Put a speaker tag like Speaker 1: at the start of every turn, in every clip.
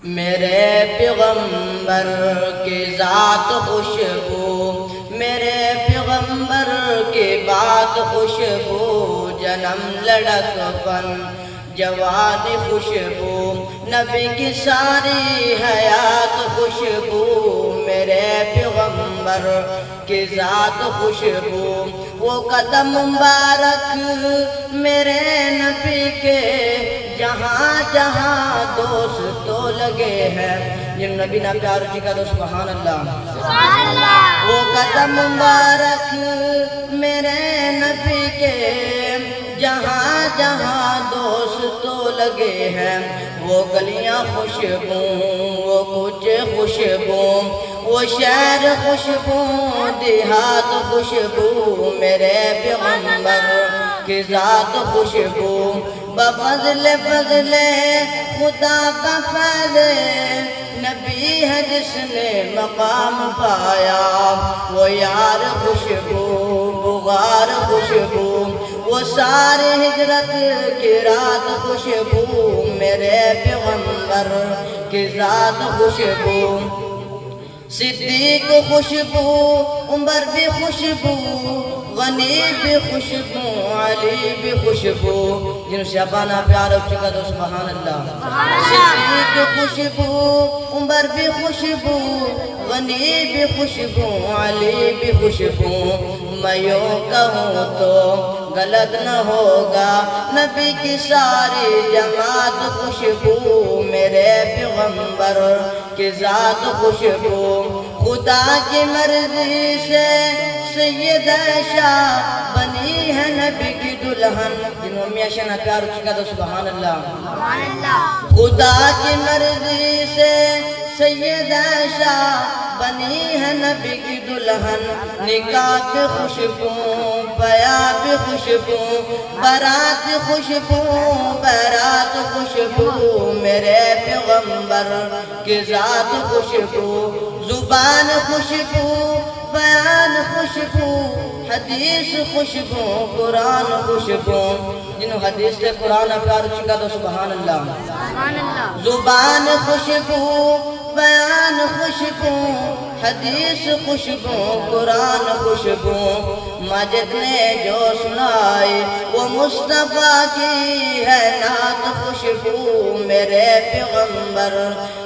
Speaker 1: میرے پیغمبر کی ذات خوشبو، میرے پیغمبر کی بات خوشبو، جنم لڑک پن جوانی خوشبو، نبی کی ساری حیات خوشبو، میرے پیغمبر کی ذات خوشبو، وہ قدم مبارک میرے نبی کے جہاں جہاں دوست تو لگے ہیں، جن نبی نہ پیار چکا تو سبحان اللہ۔ وہ قدم مبارک میرے نبی کے جہاں جہاں دوست تو لگے ہیں، وہ گلیاں خوشبو، وہ کوچے خوشبو، وہ شہر خوشبو، دیہات خوشبو، میرے پیغمبر کی ذات خوشبو، بفضل فضل خدا بفضل نبی ہے جس نے مقام پایا، وہ یار خوشبو، بغار خوشبو، وہ سارے ہجرت کی رات خوشبو، میرے پیغمبر کی ذات خوشبو، صدیق خوشبو، عمر بھی خوشبو، غنی بھی خوشبو، علی بھی خوشبو، جن سے اپنا پیار ہو چکا تو سبحان اللہ۔ صدیق خوشبو، عمر بھی خوشبو، غنی بھی خوشبو، علی بھی خوشبو، میں یوں کہوں تو غلط نہ ہوگا، نبی کی ساری جماعت خوشبو، میرے پیغمبر کی ذات خوشبو، خدا کی مرضی سے سید عائشہ بنی ہے نبی کی دلہن، جنہوں میں عائشہ نہ پیار چکا تو سبحان اللہ۔ خدا کی مرضی سے سید عائشہ بنی ہے نبی کی دلہن، نکاح کی خوشبو، بیاہ کی خوشبو، بارات خوشبو، بارات خوشبو، میرے پیغمبر کی ذات خوشبو، زبان خوشبو، بیان خوشبو، حدیث خوشبو، قرآن خوشبو، جنہوں حدیث سے قرآن پیار چکا تو سبحان اللہ۔ زبان خوشبو، بیان خوشبو، حدیث خوشبو، قرآن خوشبو، مجد نے جو سنائی وہ مصطفیٰ کی ہے نعت خوشبو، میرے پیغمبر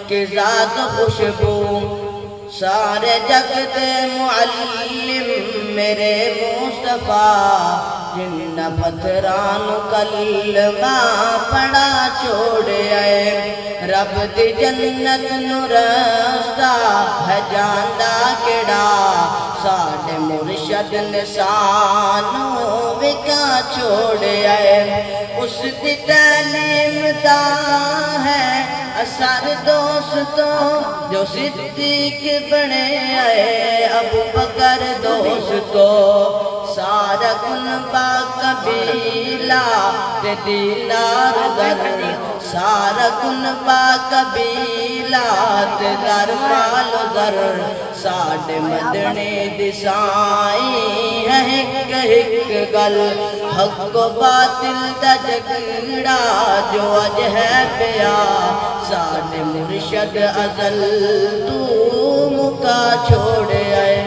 Speaker 1: کی ذات خوشبو، سارے جگ دے معلم میرے مصطفیٰ، جن پتھران کلمہ پڑا چھوڑے آئے، رب دی جنت نو رستہ ہے جاندہ کیڑا، ساڑھے مرشد نے سانوں وکا چھوڑے آئے، اس دی تعلیم دا ہے اثر دوستوں، جو صدیق بنے آئے ابو بکر دوستوں، سارا کن با قبیلہ تے دینار در، سارا کن با قبیلہ تے در مال در، ساڑھے مدنی دسائیں ہے ہک ہک گل، حق و باطل دا جگڑا جو اج ہے پیا، ساڑھے مرشد ازل تو مکا چھوڑے آئے۔